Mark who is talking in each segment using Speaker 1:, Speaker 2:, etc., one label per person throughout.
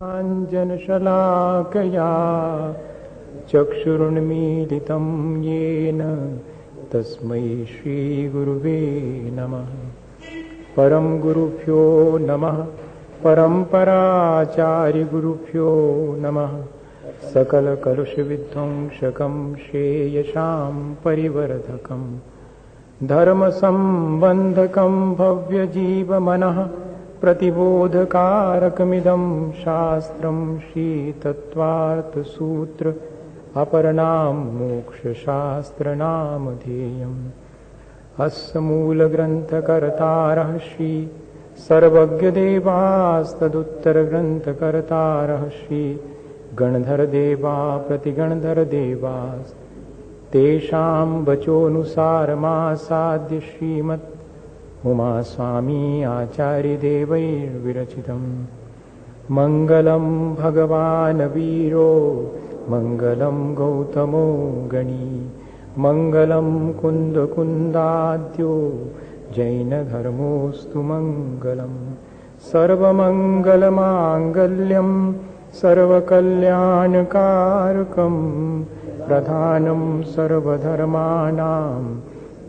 Speaker 1: काञ्चनशलाकया चक्षुरुन्मीलितं येन तस्मै श्रीगुरुवे नमः। परं गुरुभ्यो नमः। परम्पराचार्यगुरुभ्यो नमः। सकलकलुषविध्वंसकं श्रेयसां परिवर्धकं धर्मसम्बन्धकं भव्यजीवमनः प्रतिबोधकारकमिदं शास्त्रं श्रीतत्त्वार्थसूत्र अपरनाम मोक्षशास्त्रनामधेयम्। अस्य मूलग्रन्थकर्तारः श्री सर्वज्ञदेवास्तदुत्तरग्रन्थकर्तारः श्री गणधरदेवा प्रतिगणधरदेवास् तेषां वचोऽनुसारमासाद्य श्रीमत् उमास्वामी आचार्यदेवैर्विरचितम्। मङ्गलं भगवान् वीरो मङ्गलं गौतमो गणी मङ्गलं कुन्दकुन्दाद्यो जैनधर्मोऽस्तु मङ्गलम्। सर्वमङ्गलमाङ्गल्यं सर्वकल्याणकारकं प्रधानं सर्वधर्माणां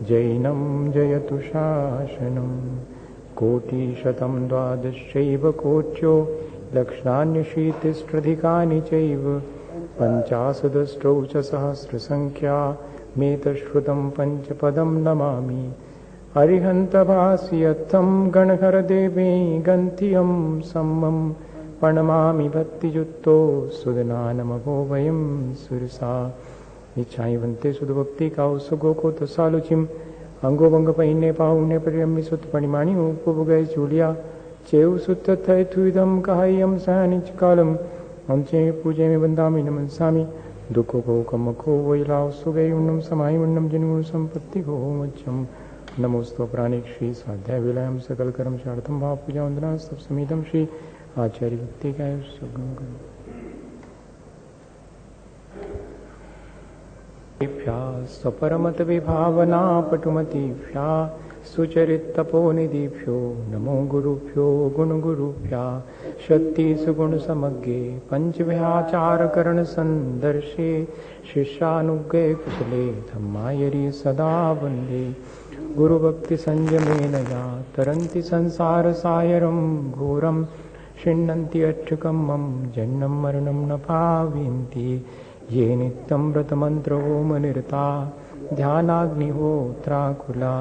Speaker 1: जैनं जयतु शासनं। कोटिशतं द्वादशैव कोट्यो लक्षान्यशीतिष्ठधिकानि चैव पञ्चाशदष्टौ च सहस्रसङ्ख्या मेतश्रुतं पञ्चपदं नमामि। अरिहन्तभास्यर्थं गणहरदेवे गन्त्यं सम्मं प्रणमामि भक्तियुक्तो सुदनानमभो वयं सुरसा। इच्छाइवन्ते सुधभक्ति काउसुगो को तसालुचिम अंगो भंग पहिने पाहुने परियम्मि सुत परिमाणी उपभुगय चूलिया चेउ सुत थय थुइदम कहायम सहनिच कालम हमचे पूजे में बंदामि नमस्सामि। दुखो को कमको वैलाव सुगै उन्नम समाहि उन्नम जिनगुण संपत्ति को मच्चम। नमोस्तु प्राणिक श्री स्वाध्याय विलयम सकल कर्म शार्थम भाव पूजा वंदना सब समीतम श्री आचार्य भक्ति का सुगम स्वपरमत विभावना पटुमतीभ्या सुचरितपोनिधिभ्यो नमो गुरुभ्यो गुणगुरुभ्या शक्ति सुगुण समग्रे पंचव्याचारकरण संदर्शे शिष्यानुग्रह कुशले धम्मायरी सदा वन्दे। गुरुभक्ति संयमेन या तरन्ति संसार सायरं घोरं छिन्नन्ति अट्टकं मम जन्म मरणं न पावयन्ति ये नित्यं व्रतमन्त्रहोमनिरता ध्यानाग्निहोत्राकुला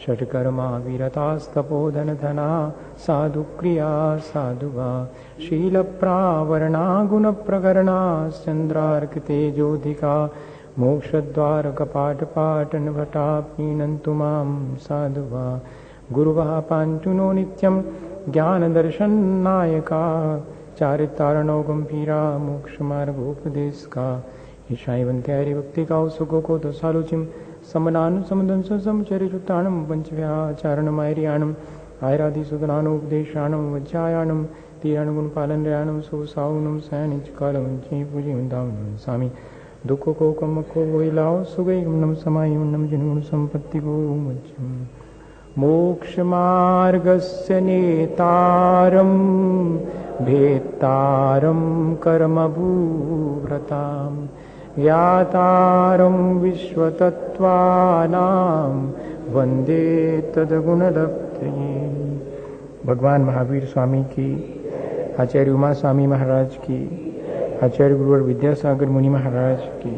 Speaker 1: षट्कर्मा विरतास्तपोधनधना साधुक्रिया साधुवा शीलप्रावरणा गुणप्रकरणाश्चन्द्रार्कतेजोधिका मोक्षद्वारकपाटपाटनभटा प्रीणन्तु मां साधुवा। गुरुवः पान्तुनो नित्यं ज्ञानदर्शननायका चारितारणो गंभीरा मोक्षमार्गोपदेशका। ईशावन्ते हरिभक्तिका सुखो को दशालुचिम समनानुसमदंस समचरिताणं पंचव्याचारणमार्याणं आयरादिसुदनानोपदेशाणं वज्रायाणं तीराणगुणपालनयाणं सोसाउनं सयनिचकालं चे पूजे वृंदावनं स्वामी। दुखो को कमको वैलाओ सुगै उन्नम समाय उन्नम जिनगुण संपत्ति को मज्जम। मोक्षमार्गस्य नेतारं भेत्तारं कर्मभूव्रतां ज्ञातारं विश्वतत्त्वानां वन्दे तद्गुणलब्धये। भगवान महावीर स्वामी की, आचार्य उमा स्वामी महाराज की, आचार्य गुरुवर विद्यासागर मुनि महाराज की।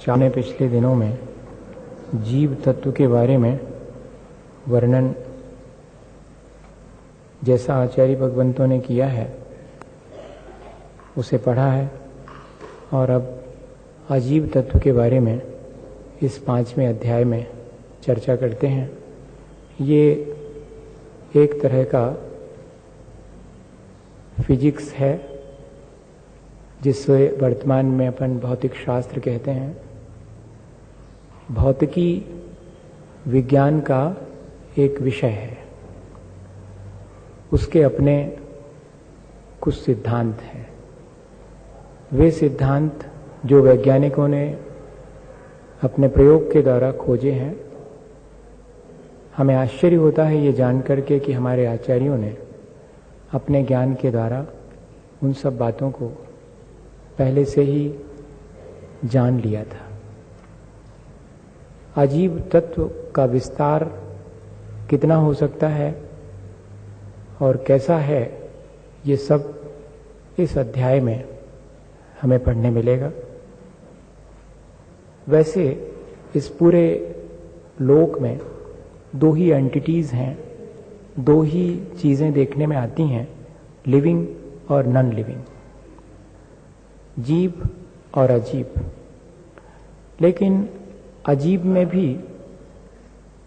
Speaker 1: हमने पिछले दिनों में जीव तत्व के बारे में वर्णन जैसा आचार्य भगवंतों ने किया है उसे पढ़ा है, और अब अजीव तत्व के बारे में इस 5वें अध्याय में चर्चा करते हैं। ये एक तरह का फिजिक्स है जिसे वर्तमान में अपन भौतिक शास्त्र कहते हैं। भौतिकी विज्ञान का एक विषय है, उसके अपने कुछ सिद्धांत हैं। वे सिद्धांत जो वैज्ञानिकों ने अपने प्रयोग के द्वारा खोजे हैं हमें आश्चर्य होता है ये जान करके कि हमारे आचार्यों ने अपने ज्ञान के द्वारा उन सब बातों को पहले से ही जान लिया था। अजीब तत्व का विस्तार कितना हो सकता है और कैसा है, ये सब इस अध्याय में हमें पढ़ने मिलेगा। वैसे इस पूरे लोक में दो ही एंटिटीज हैं, दो ही चीजें देखने में आती हैं, लिविंग और नॉन लिविंग, जीव और अजीब। लेकिन अजीब में भी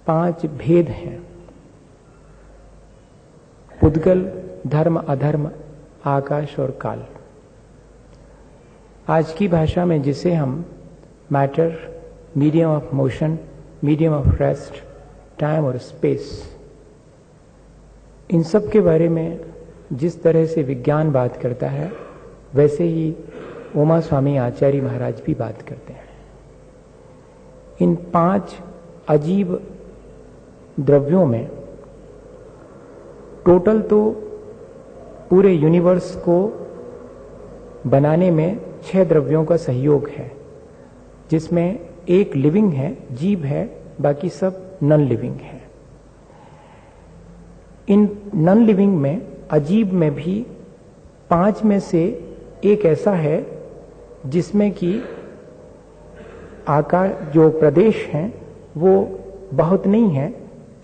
Speaker 1: 5 भेद हैं: पुद्गल, धर्म, अधर्म, आकाश और काल। आज की भाषा में जिसे हम matter, medium of motion, medium of rest, time और स्पेस, इन सब के बारे में जिस तरह से विज्ञान बात करता है, वैसे ही उमा स्वामी आचार्य महाराज भी बात करते हैं। इन 5 अजीब द्रव्यों में टोटल तो पूरे यूनिवर्स को बनाने में 6 द्रव्यों का सहयोग है, जिसमें एक लिविंग है, जीव है, बाकी सब नॉन लिविंग है। इन नॉन लिविंग में, अजीब में भी 5 में से एक ऐसा है जिसमें कि आकार, जो प्रदेश हैं वो बहुत नहीं है,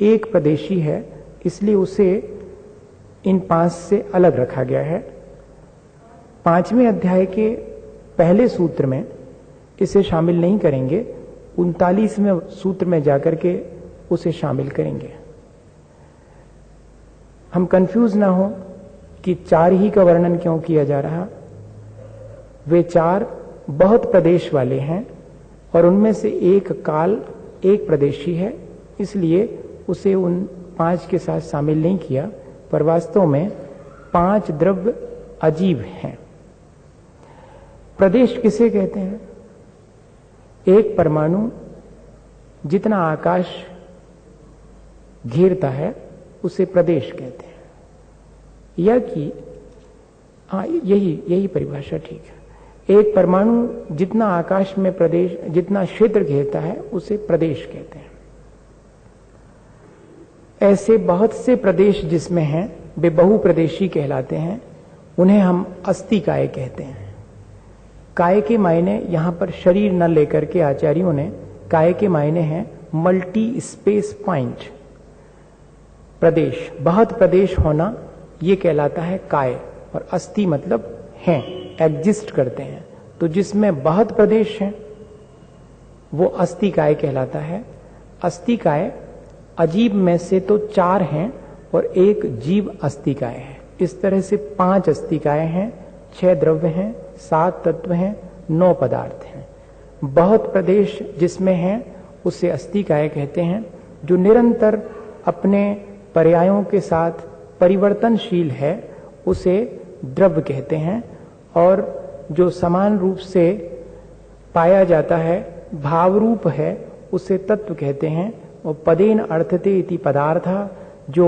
Speaker 1: एक प्रदेशी है, इसलिए उसे इन 5 से अलग रखा गया है। 5वें अध्याय के पहले सूत्र में इसे शामिल नहीं करेंगे, 39वें सूत्र में जाकर के उसे शामिल करेंगे। हम कंफ्यूज ना हो कि 4 ही का वर्णन क्यों किया जा रहा। वे 4 बहुत प्रदेश वाले हैं और उनमें से एक काल, एक प्रदेशी है, इसलिए उसे उन 5 के साथ शामिल नहीं किया। पर वास्तव में 5 द्रव्य अजीब हैं। प्रदेश किसे कहते हैं? एक परमाणु जितना आकाश घेरता है उसे प्रदेश कहते हैं। या कि यही परिभाषा ठीक है। एक परमाणु जितना आकाश में प्रदेश, जितना क्षेत्र घेरता है उसे प्रदेश कहते हैं। ऐसे बहुत से प्रदेश जिसमें हैं वे बहुप्रदेशी कहलाते हैं। उन्हें हम अस्थिकाय कहते हैं। काय के मायने यहां पर शरीर न लेकर के आचार्यों ने काय के मायने हैं मल्टी स्पेस पॉइंट। प्रदेश, बहुत प्रदेश होना, ये कहलाता है काय। और अस्थि मतलब हैं, एग्जिस्ट करते हैं। तो जिसमें बहुत प्रदेश हैं वो अस्थिकाय कहलाता है। अस्थिकाय अजीब में से तो 4 हैं और एक जीव अस्थिकाय है। इस तरह से 5 अस्थिकाय हैं, 6 द्रव्य हैं, 7 तत्व हैं, 9 पदार्थ हैं। बहुत प्रदेश जिसमें हैं उसे अस्थिकाय कहते हैं। जो निरंतर अपने पर्यायों के साथ परिवर्तनशील है उसे द्रव्य कहते हैं। और जो समान रूप से पाया जाता है, भाव रूप है, उसे तत्व कहते हैं। और पदेन अर्थते इति पदार्थ, जो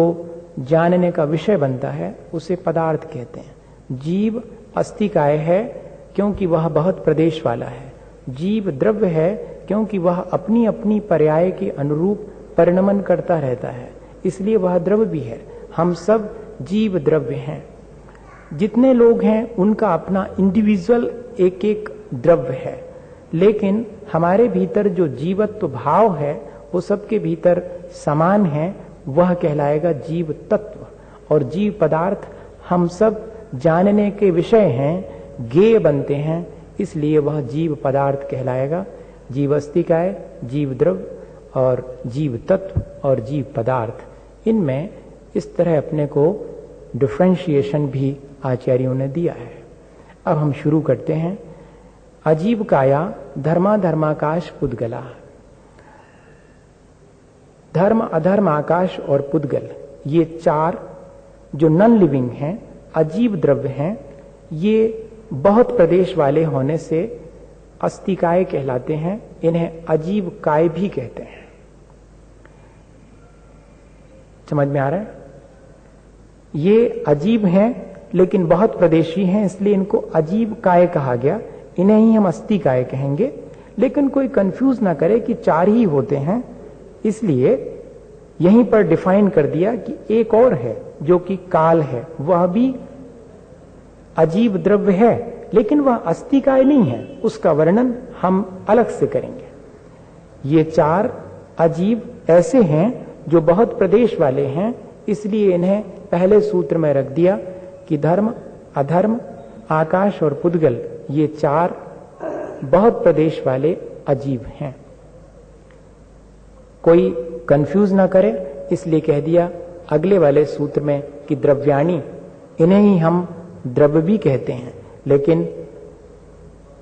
Speaker 1: जानने का विषय बनता है उसे पदार्थ कहते हैं। जीव अस्थिकाय है क्योंकि वह बहुत प्रदेश वाला है। जीव द्रव्य है क्योंकि वह अपनी अपनी पर्याय के अनुरूप परिणमन करता रहता है, इसलिए वह द्रव्य भी है। हम सब जीव द्रव्य हैं। जितने लोग हैं उनका अपना इंडिविजुअल एक एक द्रव्य है, लेकिन हमारे भीतर जो जीवत्व भाव है वो सबके भीतर समान है, वह कहलाएगा जीव तत्व। और जीव पदार्थ हम सब जानने के विषय हैं, ज्ञेय बनते हैं, इसलिए वह जीव पदार्थ कहलाएगा। जीव अस्थिकाय, जीव द्रव्य और जीव तत्व और जीव पदार्थ, इनमें इस तरह अपने को डिफ्रेंशिएशन भी आचार्यों ने दिया है। अब हम शुरू करते हैं। अजीब काया धर्माधर्माकाश पुद्गला। धर्म, अधर्म, आकाश और पुद्गल, ये 4 जो नॉन लिविंग हैं, अजीब द्रव्य हैं, ये बहुत प्रदेश वाले होने से अस्थिकाय कहलाते हैं। इन्हें अजीब काय भी कहते हैं। समझ में आ रहा है? ये अजीब हैं लेकिन बहुत प्रदेशी हैं, इसलिए इनको अजीब काय कहा गया। इन्हें ही हम अस्थि काय कहेंगे। लेकिन कोई कंफ्यूज ना करे कि 4 ही होते हैं, इसलिए यहीं पर डिफाइन कर दिया कि एक और है जो कि काल है, वह भी अजीब द्रव्य है, लेकिन वह अस्थि काय नहीं है। उसका वर्णन हम अलग से करेंगे। ये 4 अजीब ऐसे हैं जो बहुत प्रदेश वाले हैं, इसलिए इन्हें पहले सूत्र में रख दिया कि धर्म, अधर्म, आकाश और पुद्गल, ये 4 बहुत प्रदेश वाले अजीब हैं। कोई कंफ्यूज ना करे, इसलिए कह दिया अगले वाले सूत्र में कि द्रव्याणी, इन्हें ही हम द्रव्य भी कहते हैं। लेकिन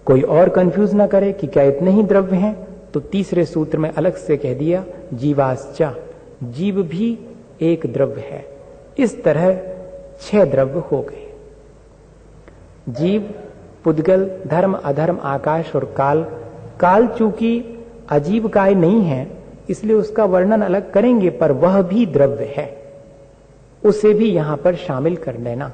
Speaker 1: कोई और कंफ्यूज ना करे कि क्या इतने ही द्रव्य हैं, तो तीसरे सूत्र में अलग से कह दिया जीवाश्चा, जीव भी एक द्रव्य है। इस तरह 6 द्रव्य हो गए। जीव, पुद्गल, धर्म, अधर्म, आकाश और काल। काल चूंकि अजीब काय नहीं है, इसलिए उसका वर्णन अलग करेंगे, पर वह भी द्रव्य है, उसे भी यहां पर शामिल कर लेना।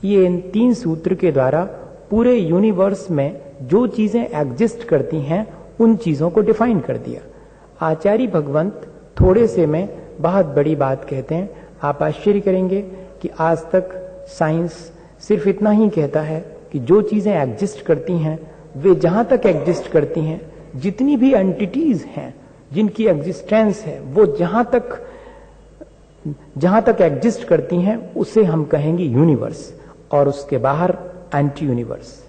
Speaker 1: ये इन 3 सूत्र के द्वारा पूरे यूनिवर्स में जो चीजें एग्जिस्ट करती हैं उन चीजों को डिफाइन कर दिया। आचार्य भगवंत थोड़े से में बहुत बड़ी बात कहते हैं। आप आश्चर्य करेंगे कि आज तक साइंस सिर्फ इतना ही कहता है कि जो चीजें एग्जिस्ट करती हैं वे जहां तक एग्जिस्ट करती हैं, जितनी भी एंटिटीज हैं जिनकी एग्जिस्टेंस है, वो जहां तक एग्जिस्ट करती हैं उसे हम कहेंगे यूनिवर्स, और उसके बाहर एंटी यूनिवर्स,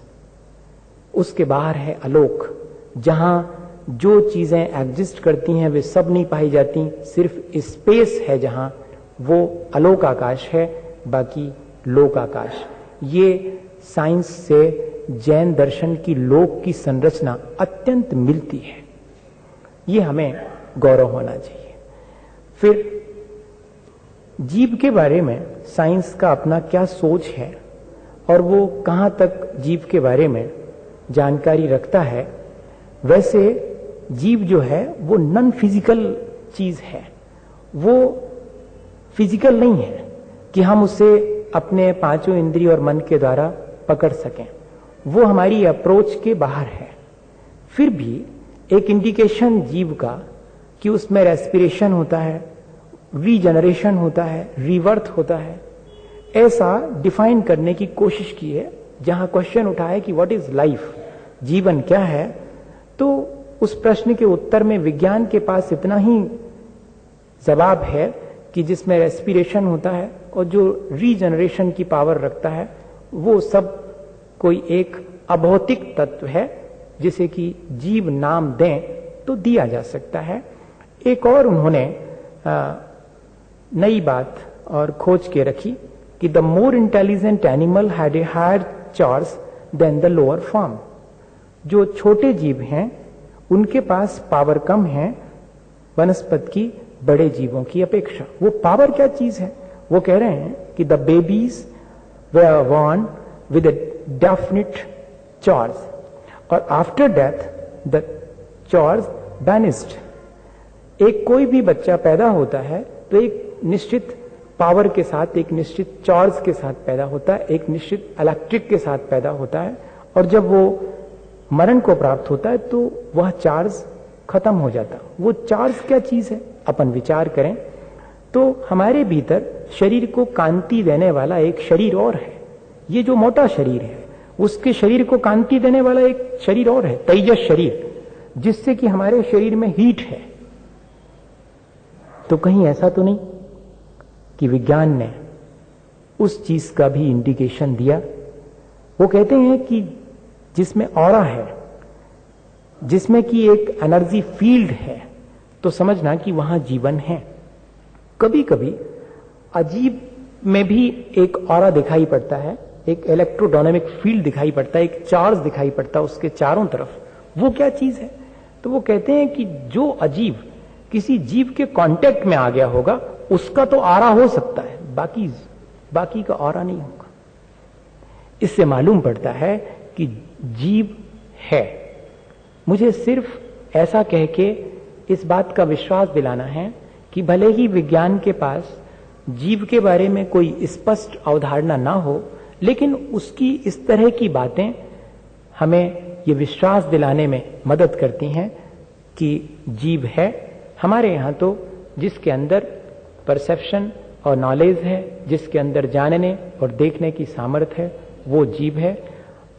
Speaker 1: उसके बाहर है अलोक। जहां जो चीजें एग्जिस्ट करती हैं वे सब नहीं पाई जाती, सिर्फ स्पेस है जहां, वो अलोक आकाश है, बाकी लोक आकाश। ये साइंस से जैन दर्शन की लोक की संरचना अत्यंत मिलती है। ये हमें गौरव होना चाहिए। फिर जीव के बारे में साइंस का अपना क्या सोच है और वो कहां तक जीव के बारे में जानकारी रखता है। वैसे जीव जो है वो नॉन फिजिकल चीज है, वो फिजिकल नहीं है कि हम उसे अपने 5 इंद्रिय और मन के द्वारा पकड़ सकें, वो हमारी अप्रोच के बाहर है। फिर भी एक इंडिकेशन जीव का कि उसमें रेस्पिरेशन होता है, रीजनरेशन होता है, रीवर्थ होता है, ऐसा डिफाइन करने की कोशिश की है। जहां क्वेश्चन उठा है कि व्हाट इज लाइफ, जीवन क्या है, तो उस प्रश्न के उत्तर में विज्ञान के पास इतना ही जवाब है कि जिसमें रेस्पिरेशन होता है और जो रीजनरेशन की पावर रखता है वो सब कोई एक अभौतिक तत्व है जिसे कि जीव नाम दें तो दिया जा सकता है। एक और उन्होंने नई बात और खोज के रखी कि the more intelligent animal had a higher charge than the lower form. जो छोटे जीव हैं उनके पास पावर कम है वनस्पति की बड़े जीवों की अपेक्षा। वो पावर क्या चीज है? वो कह रहे हैं कि the babies were born with a definite charge और after death the charge vanished. एक कोई भी बच्चा पैदा होता है तो एक निश्चित पावर के साथ, एक निश्चित चार्ज के साथ पैदा होता है, एक निश्चित इलेक्ट्रिक के साथ पैदा होता है, और जब वो मरण को प्राप्त होता है तो वह चार्ज खत्म हो जाता। वो चार्ज क्या चीज है? अपन विचार करें तो हमारे भीतर शरीर को कांति देने वाला एक शरीर और है। ये जो मोटा शरीर है उसके शरीर को कांति देने वाला एक शरीर और है, तेजस शरीर, जिससे कि हमारे शरीर में हीट है। तो कहीं ऐसा तो नहीं कि विज्ञान ने उस चीज का भी इंडिकेशन दिया? वो कहते हैं कि जिसमें ऑरा है, जिसमें कि एक एनर्जी फील्ड है, तो समझना कि वहां जीवन है। कभी कभी अजीब में भी एक ऑरा दिखाई पड़ता है, एक इलेक्ट्रोडायनेमिक फील्ड दिखाई पड़ता है, एक चार्ज दिखाई पड़ता है उसके चारों तरफ। वो क्या चीज है? तो वो कहते हैं कि जो अजीब किसी जीव के कांटेक्ट में आ गया होगा उसका तो ऑरा हो सकता है, बाकी का ऑरा नहीं होगा। इससे मालूम पड़ता है कि जीव है। मुझे सिर्फ ऐसा कह के इस बात का विश्वास दिलाना है कि भले ही विज्ञान के पास जीव के बारे में कोई स्पष्ट अवधारणा ना हो, लेकिन उसकी इस तरह की बातें हमें ये विश्वास दिलाने में मदद करती हैं कि जीव है। हमारे यहाँ तो जिसके अंदर परसेप्शन और नॉलेज है, जिसके अंदर जानने और देखने की सामर्थ्य है, वो जीव है,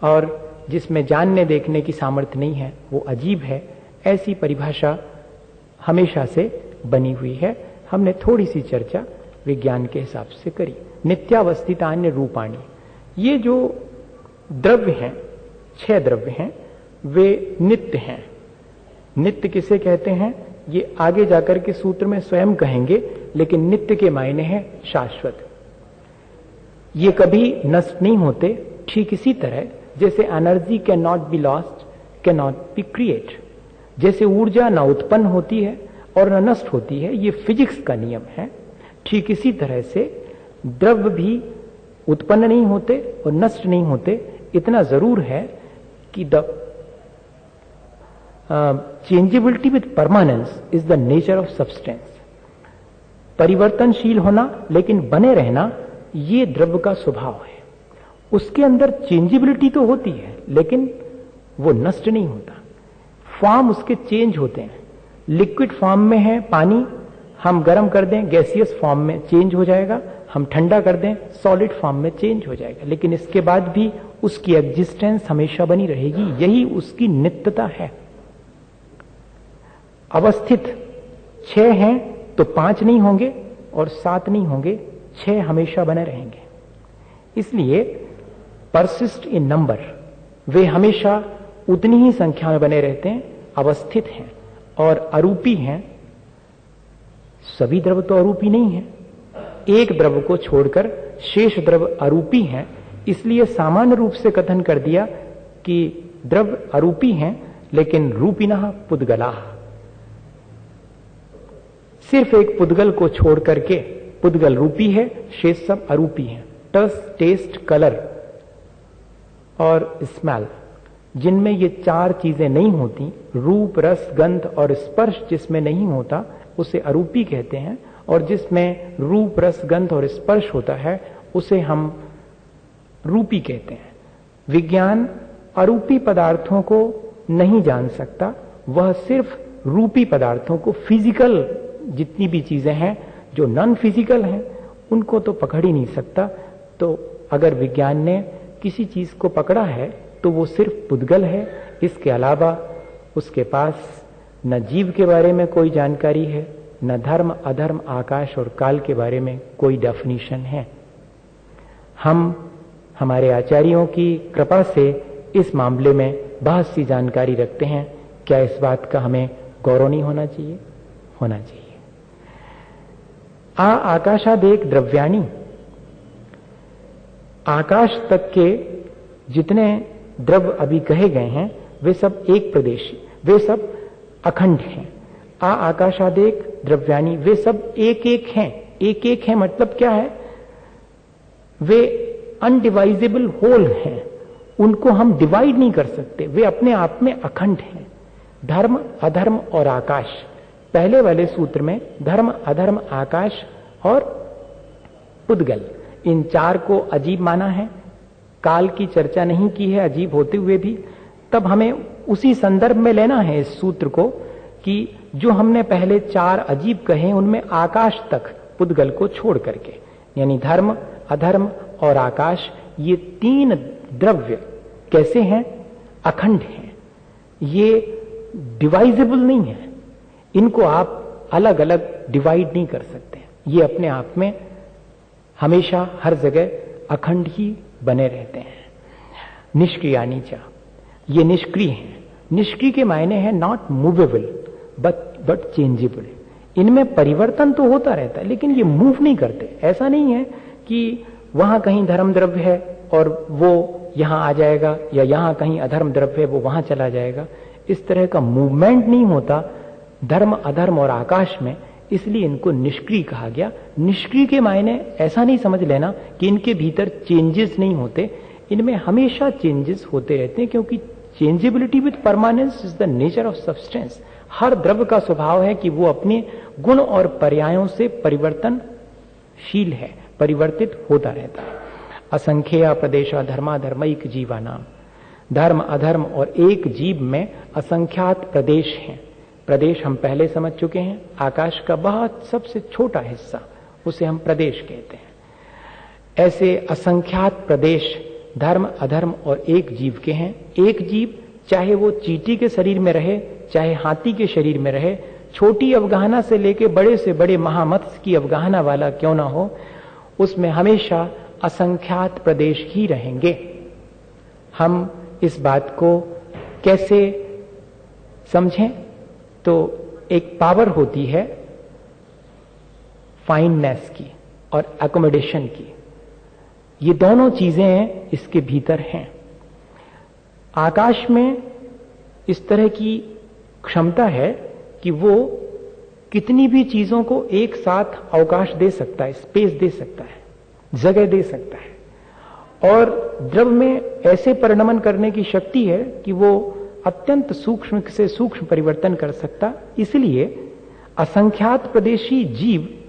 Speaker 1: और जिसमें जानने देखने की सामर्थ्य नहीं है वो अजीब है। ऐसी परिभाषा हमेशा से बनी हुई है। हमने थोड़ी सी चर्चा विज्ञान के हिसाब से करी। नित्यावस्थितान्य रूपाणी, ये जो द्रव्य हैं, 6 द्रव्य हैं, वे नित्य हैं। नित्य किसे कहते हैं ये आगे जाकर के सूत्र में स्वयं कहेंगे, लेकिन नित्य के मायने हैं शाश्वत। ये कभी नष्ट नहीं होते। ठीक इसी तरह जैसे energy can not be lost, can not be create, जैसे ऊर्जा न उत्पन्न होती है और न नष्ट होती है, ये फिजिक्स का नियम है। ठीक इसी तरह से द्रव्य भी उत्पन्न नहीं होते और नष्ट नहीं होते। इतना जरूर है कि the changeability with permanence is the nature of substance. परिवर्तनशील होना लेकिन बने रहना, ये द्रव्य का स्वभाव है। उसके अंदर चेंजेबिलिटी तो होती है लेकिन वो नष्ट नहीं होता। फॉर्म उसके चेंज होते हैं। लिक्विड फॉर्म में है पानी, हम गर्म कर दें गैसियस फॉर्म में चेंज हो जाएगा, हम ठंडा कर दें सॉलिड फॉर्म में चेंज हो जाएगा, लेकिन इसके बाद भी उसकी एग्जिस्टेंस हमेशा बनी रहेगी। यही उसकी नित्यता है। अवस्थित 6 हैं तो 5 नहीं होंगे और 7 नहीं होंगे, 6 हमेशा बने रहेंगे। इसलिए परसिस्ट इन नंबर, वे हमेशा उतनी ही संख्या में बने रहते हैं, अवस्थित हैं और अरूपी हैं। सभी द्रव्य तो अरूपी नहीं है। एक द्रव्य को छोड़कर शेष द्रव्य अरूपी हैं। इसलिए सामान्य रूप से कथन कर दिया कि द्रव्य अरूपी हैं, लेकिन रूपिणः पुद्गलाः। सिर्फ एक पुद्गल को छोड़ करके पुद्गल रूपी है, शेष सब अरूपी हैं। टच, टेस्ट, कलर और स्मेल, जिनमें ये 4 चीजें नहीं होती, रूप, रस, गंध और स्पर्श जिसमें नहीं होता उसे अरूपी कहते हैं, और जिसमें रूप, रस, गंध और स्पर्श होता है उसे हम रूपी कहते हैं। विज्ञान अरूपी पदार्थों को नहीं जान सकता, वह सिर्फ रूपी पदार्थों को, फिजिकल जितनी भी चीजें हैं जो नॉन फिजिकल हैं उनको तो पकड़ ही नहीं सकता। तो अगर विज्ञान ने किसी चीज को पकड़ा है तो वो सिर्फ पुद्गल है। इसके अलावा उसके पास न जीव के बारे में कोई जानकारी है, न धर्म, अधर्म, आकाश और काल के बारे में कोई डेफिनेशन है। हम हमारे आचार्यों की कृपा से इस मामले में बहुत सी जानकारी रखते हैं। क्या इस बात का हमें गौरव नहीं होना चाहिए? होना चाहिए। आकाशादेक द्रव्याणि, आकाश तक के जितने द्रव्य अभी कहे गए हैं वे सब एक प्रदेशी, वे सब अखंड हैं। आकाशादेक द्रव्याणि, वे सब एक एक हैं। एक एक हैं मतलब क्या है? वे अनडिवाइजेबल होल हैं, उनको हम डिवाइड नहीं कर सकते, वे अपने आप में अखंड हैं। धर्म, अधर्म और आकाश, पहले वाले सूत्र में धर्म, अधर्म, आकाश और पुद्गल, इन 4 को अजीब माना है। काल की चर्चा नहीं की है अजीब होते हुए भी। तब हमें उसी संदर्भ में लेना है इस सूत्र को कि जो हमने पहले 4 अजीब कहे उनमें आकाश तक पुद्गल को छोड़ करके, यानी धर्म, अधर्म और आकाश, ये 3 द्रव्य कैसे हैं? अखंड हैं। ये डिवाइजेबल नहीं है, इनको आप अलग अलग डिवाइड नहीं कर सकते। ये अपने आप में हमेशा हर जगह अखंड ही बने रहते हैं। निष्क्रियानि च, ये निष्क्रिय हैं। निष्क्रिय के मायने हैं नॉट मूवेबल बट चेंजेबल। इनमें परिवर्तन तो होता रहता है लेकिन ये मूव नहीं करते। ऐसा नहीं है कि वहां कहीं धर्म द्रव्य है और वो यहां आ जाएगा, या यहां कहीं अधर्म द्रव्य है वो वहां चला जाएगा। इस तरह का मूवमेंट नहीं होता धर्म, अधर्म और आकाश में, इसलिए इनको निष्क्रिय कहा गया। निष्क्रिय के मायने ऐसा नहीं समझ लेना कि इनके भीतर चेंजेस नहीं होते, इनमें हमेशा चेंजेस होते रहते हैं, क्योंकि changeability with permanence is the nature of substance. हर द्रव्य का स्वभाव है कि वो अपने गुण और पर्यायों से परिवर्तनशील है, परिवर्तित होता रहता है। असंख्य प्रदेशा धर्माधर्मैक जीवा नाम, धर्म अधर्म और एक जीव में असंख्यात प्रदेश हैं। प्रदेश हम पहले समझ चुके हैं, आकाश का बहुत सबसे छोटा हिस्सा, उसे हम प्रदेश कहते हैं। ऐसे असंख्यात प्रदेश धर्म अधर्म और एक जीव के हैं। एक जीव चाहे वो चींटी के शरीर में रहे, चाहे हाथी के शरीर में रहे, छोटी अवगाहना से लेके बड़े से बड़े महामत्स्य की अवगाहना वाला क्यों ना हो, उसमें हमेशा असंख्यात प्रदेश ही रहेंगे। हम इस बात को कैसे समझें? तो एक पावर होती है फाइननेस की और एकोमोडेशन की, ये दोनों चीजें इसके भीतर हैं। आकाश में इस तरह की क्षमता है कि वो कितनी भी चीजों को एक साथ अवकाश दे सकता है, स्पेस दे सकता है, जगह दे सकता है। और द्रव्य में ऐसे परिणमन करने की शक्ति है कि वो अत्यंत सूक्ष्म से सूक्ष्म परिवर्तन कर सकता। इसलिए असंख्यात प्रदेशी जीव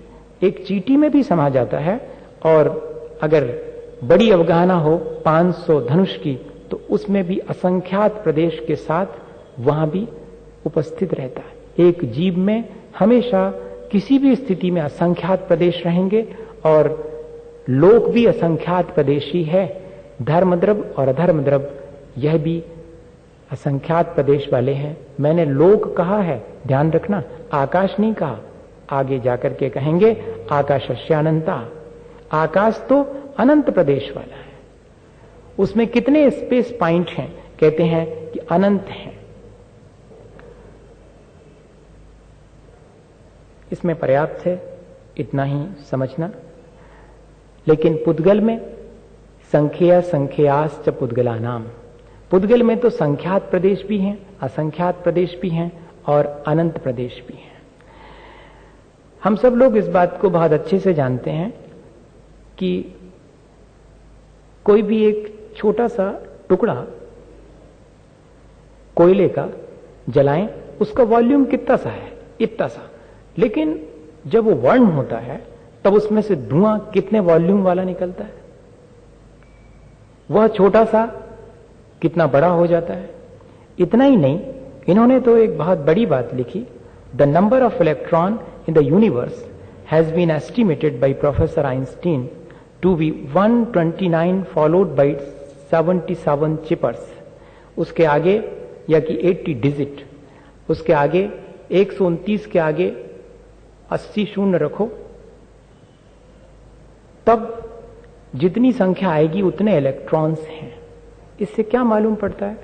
Speaker 1: एक चींटी में भी समा जाता है, और अगर बड़ी अवगाहना हो 500 धनुष की, तो उसमें भी असंख्यात प्रदेश के साथ वहां भी उपस्थित रहता है। एक जीव में हमेशा किसी भी स्थिति में असंख्यात प्रदेश रहेंगे, और लोक भी असंख्यात प्रदेशी है। धर्म द्रव्य और अधर्म द्रव्य यह भी असंख्यात प्रदेश वाले हैं। मैंने लोक कहा है, ध्यान रखना, आकाश नहीं कहा। आगे जाकर के कहेंगे आकाशस्य अनंता, आकाश तो अनंत प्रदेश वाला है। उसमें कितने स्पेस पॉइंट हैं? कहते हैं कि अनंत हैं। इसमें पर्याप्त है इतना ही समझना। लेकिन पुद्गल में संख्या संख्याश्च पुद्गला नाम, पुद्गल में तो संख्यात प्रदेश भी हैं, असंख्यात प्रदेश भी हैं और अनंत प्रदेश भी हैं। हम सब लोग इस बात को बहुत अच्छे से जानते हैं कि कोई भी एक छोटा सा टुकड़ा कोयले का जलाएं, उसका वॉल्यूम कितना सा है? इतना सा। लेकिन जब वो बर्न होता है तब उसमें से धुआं कितने वॉल्यूम वाला निकलता है? वह छोटा सा कितना बड़ा हो जाता है। इतना ही नहीं, इन्होंने तो एक बहुत बड़ी बात लिखी। The number of electron in the universe has been estimated by professor Einstein to be 129 followed by 77 ciphers. उसके आगे या कि 80 डिजिट, उसके आगे 129 के आगे 80 शून्य रखो, तब जितनी संख्या आएगी उतने इलेक्ट्रॉन्स हैं। इससे क्या मालूम पड़ता है?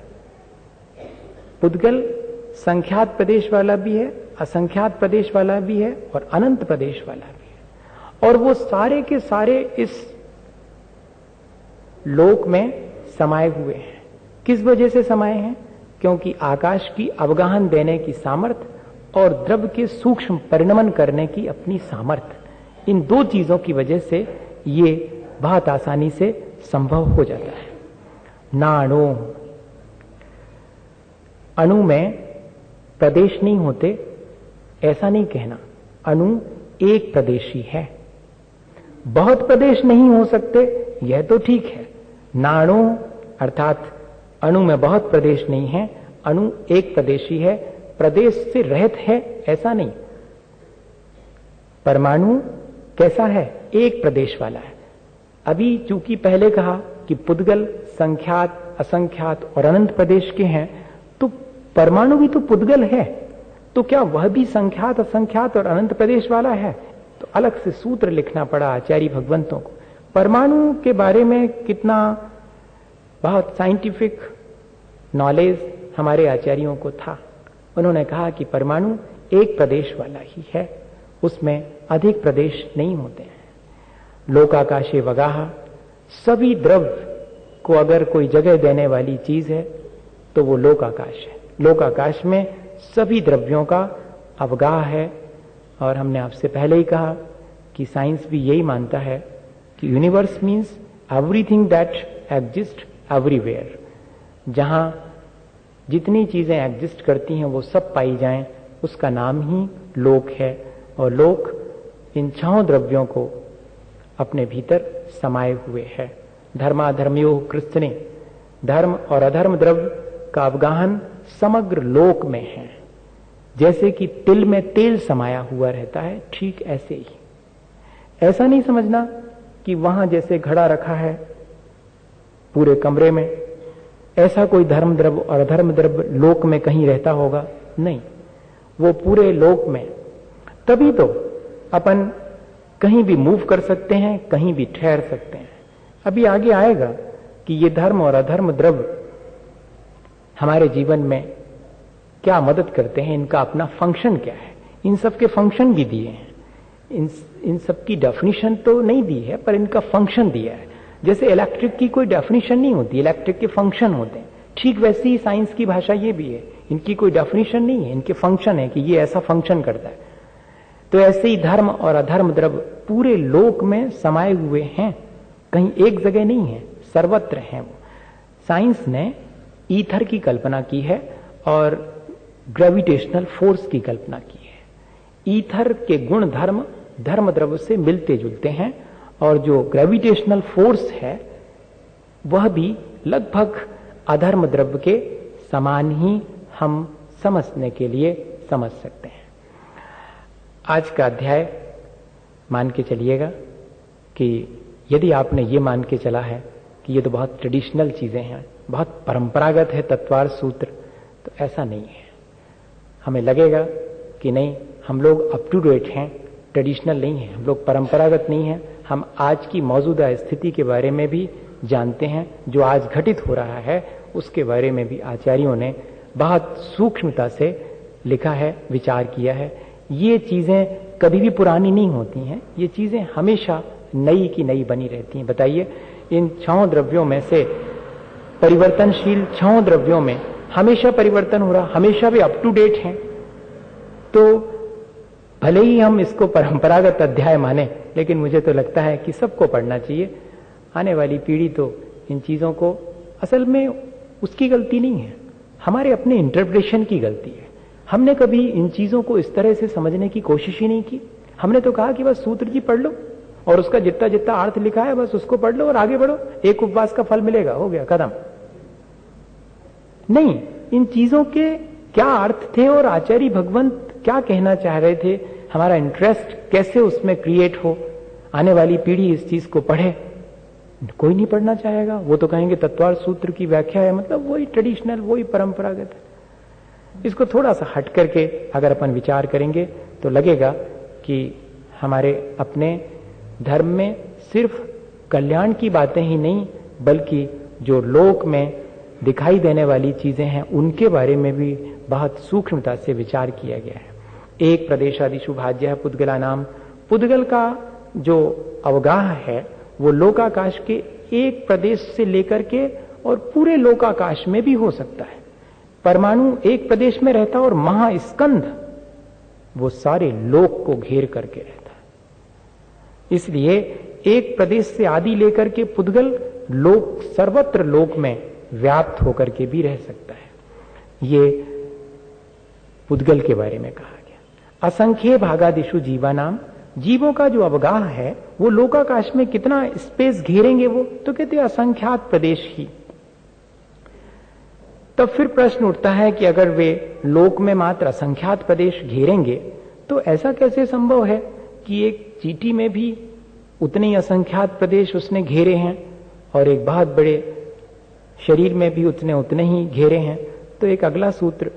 Speaker 1: पुद्गल संख्यात प्रदेश वाला भी है, असंख्यात प्रदेश वाला भी है और अनंत प्रदेश वाला भी है। और वो सारे के सारे इस लोक में समाये हुए हैं। किस वजह से समाये हैं? क्योंकि आकाश की अवगाहन देने की सामर्थ्य और द्रव्य के सूक्ष्म परिणमन करने की अपनी सामर्थ्य, इन दो चीजों की वजह से ये बहुत आसानी से संभव हो जाता है। नाणु, अणु में प्रदेश नहीं होते, ऐसा नहीं कहना। अणु एक प्रदेशी है। बहुत प्रदेश नहीं हो सकते, यह तो ठीक है। नाणु अर्थात अणु में बहुत प्रदेश नहीं है, अणु एक प्रदेशी है, प्रदेश से रहित है, ऐसा नहीं। परमाणु कैसा है? एक प्रदेश वाला है। अभी चूंकि पहले कहा कि पुद्गल संख्यात, असंख्यात और अनंत प्रदेश के हैं, तो परमाणु भी तो पुद्गल है, तो क्या वह भी संख्यात, असंख्यात और अनंत प्रदेश वाला है? तो अलग से सूत्र लिखना पड़ा आचार्य भगवंतों को। परमाणु के बारे में कितना बहुत साइंटिफिक नॉलेज हमारे आचार्यों को था। उन्होंने कहा कि परमाणु एक प्रदेश वाला ही है, उसमें अधिक प्रदेश नहीं होते हैं। लोकाकाशे वगाह, सभी द्रव्य को अगर कोई जगह देने वाली चीज है तो वो लोकाकाश है। लोकाकाश में सभी द्रव्यों का अवगाह है। और हमने आपसे पहले ही कहा कि साइंस भी यही मानता है कि universe means everything that exist everywhere. जहां जितनी चीजें एग्जिस्ट करती हैं वो सब पाई जाएं, उसका नाम ही लोक है। और लोक इन 6 द्रव्यों को अपने भीतर समाये हुए है। धर्माधर्मयो कृष्णे, धर्म और अधर्म द्रव्य का अवगाहन समग्र लोक में है। जैसे कि तिल में तेल समाया हुआ रहता है, ठीक ऐसे ही। ऐसा नहीं समझना कि वहां जैसे घड़ा रखा है पूरे कमरे में, ऐसा कोई धर्म द्रव्य और अधर्म द्रव्य लोक में कहीं रहता होगा, नहीं। वो पूरे लोक में, तभी तो अपन कहीं भी मूव कर सकते हैं, कहीं भी ठहर सकते हैं। अभी आगे आएगा कि ये धर्म और अधर्म द्रव्य हमारे जीवन में क्या मदद करते हैं, इनका अपना फंक्शन क्या है। इन सब के फंक्शन भी दिए हैं, इन सब की डेफिनेशन तो नहीं दी है, पर इनका फंक्शन दिया है। जैसे इलेक्ट्रिक की कोई डेफिनेशन नहीं होती, इलेक्ट्रिक के फंक्शन होते हैं, ठीक वैसी ही साइंस की भाषा ये भी है। इनकी कोई डेफिनेशन नहीं है, इनके फंक्शन है कि ये ऐसा फंक्शन करता है। तो ऐसे ही धर्म और अधर्म द्रव्य पूरे लोक में समाये हुए हैं, कहीं एक जगह नहीं है, सर्वत्र हैं वो। साइंस ने ईथर की कल्पना की है और ग्रेविटेशनल फोर्स की कल्पना की है। ईथर के गुण धर्म धर्म द्रव्य से मिलते जुलते हैं, और जो ग्रेविटेशनल फोर्स है वह भी लगभग अधर्म द्रव्य के समान ही हम समझने के लिए समझ सकते हैं। आज का अध्याय मान के चलिएगा कि यदि आपने ये मान के चला है कि ये तो बहुत ट्रेडिशनल चीजें हैं, बहुत परंपरागत है तत्वार्थ सूत्र, तो ऐसा नहीं है। हमें लगेगा कि नहीं, हम लोग अप टू डेट हैं, ट्रेडिशनल नहीं है, हम लोग परंपरागत नहीं है। हम आज की मौजूदा स्थिति के बारे में भी जानते हैं, जो आज घटित हो रहा है उसके बारे में भी आचार्यों ने बहुत सूक्ष्मता से लिखा है, विचार किया है। ये चीजें कभी भी पुरानी नहीं होती हैं, ये चीजें हमेशा नई की नई बनी रहती हैं। बताइए, इन 6 द्रव्यों में से परिवर्तनशील 6 द्रव्यों में हमेशा परिवर्तन हो रहा, हमेशा भी अप टू डेट हैं। तो भले ही हम इसको परंपरागत अध्याय माने, लेकिन मुझे तो लगता है कि सबको पढ़ना चाहिए। आने वाली पीढ़ी तो इन चीजों को, असल में उसकी गलती नहीं है, हमारे अपने इंटरप्रिटेशन की गलती है। हमने कभी इन चीजों को इस तरह से समझने की कोशिश ही नहीं की। हमने तो कहा कि बस सूत्र जी पढ़ लो और उसका जितना जितना अर्थ लिखा है बस उसको पढ़ लो और आगे बढ़ो, एक उपवास का फल मिलेगा, हो गया खत्म। नहीं, इन चीजों के क्या अर्थ थे और आचार्य भगवंत क्या कहना चाह रहे थे, हमारा इंटरेस्ट कैसे उसमें क्रिएट हो, आने वाली पीढ़ी इस चीज को पढ़े। कोई नहीं पढ़ना चाहेगा, वो तो कहेंगे तत्वार्थ सूत्र की व्याख्या है, मतलब वही ट्रेडिशनल, वही परंपरागत है। इसको थोड़ा सा हट करके अगर अपन विचार करेंगे तो लगेगा कि हमारे अपने धर्म में सिर्फ कल्याण की बातें ही नहीं, बल्कि जो लोक में दिखाई देने वाली चीजें हैं उनके बारे में भी बहुत सूक्ष्मता से विचार किया गया है। एक प्रदेशादिषु भाज्य पुद्गला नाम, पुद्गल का जो अवगाह है वो लोकाकाश के एक प्रदेश से लेकर के और पूरे लोकाकाश में भी हो सकता है। परमाणु एक प्रदेश में रहता और महास्कंध वो सारे लोक को घेर करके रहता है। इसलिए एक प्रदेश से आदि लेकर के पुद्गल लोक सर्वत्र लोक में व्याप्त होकर के भी रह सकता है। ये पुद्गल के बारे में कहा गया। असंख्य भागादिषु जीवानाम, जीवों का जो अवगाह है वो लोकाकाश में कितना स्पेस घेरेंगे वो, तो कहते हैं असंख्यात प्रदेश ही। तब फिर प्रश्न उठता है कि अगर वे लोक में मात्र असंख्यात प्रदेश घेरेंगे तो ऐसा कैसे संभव है कि एक चींटी में भी उतने ही असंख्यात प्रदेश उसने घेरे हैं और एक बहुत बड़े शरीर में भी उतने ही घेरे हैं। तो एक अगला सूत्र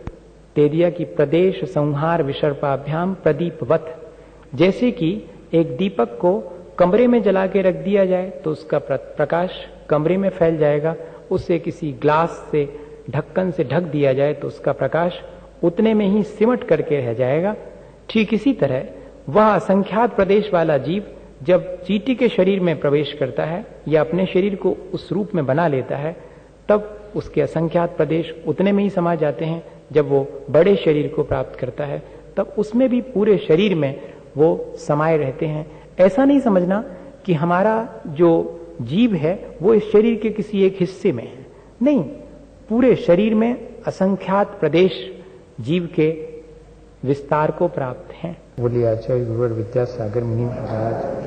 Speaker 1: दे दिया कि प्रदेश संहार विसर्पाभ्याम प्रदीपवत, जैसे कि एक दीपक को कमरे में जला के रख दिया जाए तो उसका प्रकाश कमरे में फैल जाएगा, उसे किसी ग्लास से ढक्कन से ढक दिया जाए तो उसका प्रकाश उतने में ही सिमट करके रह जाएगा। ठीक इसी तरह वह असंख्यात प्रदेश वाला जीव जब चींटी के शरीर में प्रवेश करता है या अपने शरीर को उस रूप में बना लेता है, तब उसके असंख्यात प्रदेश उतने में ही समा जाते हैं। जब वो बड़े शरीर को प्राप्त करता है तब उसमें भी पूरे शरीर में वो समाये रहते हैं। ऐसा नहीं समझना कि हमारा जो जीव है वो इस शरीर के किसी एक हिस्से में है, नहीं, पूरे शरीर में असंख्यात प्रदेश जीव के विस्तार को प्राप्त हैं।
Speaker 2: बोलिए आचार्य गुरुवर विद्यासागर मुनि महाराज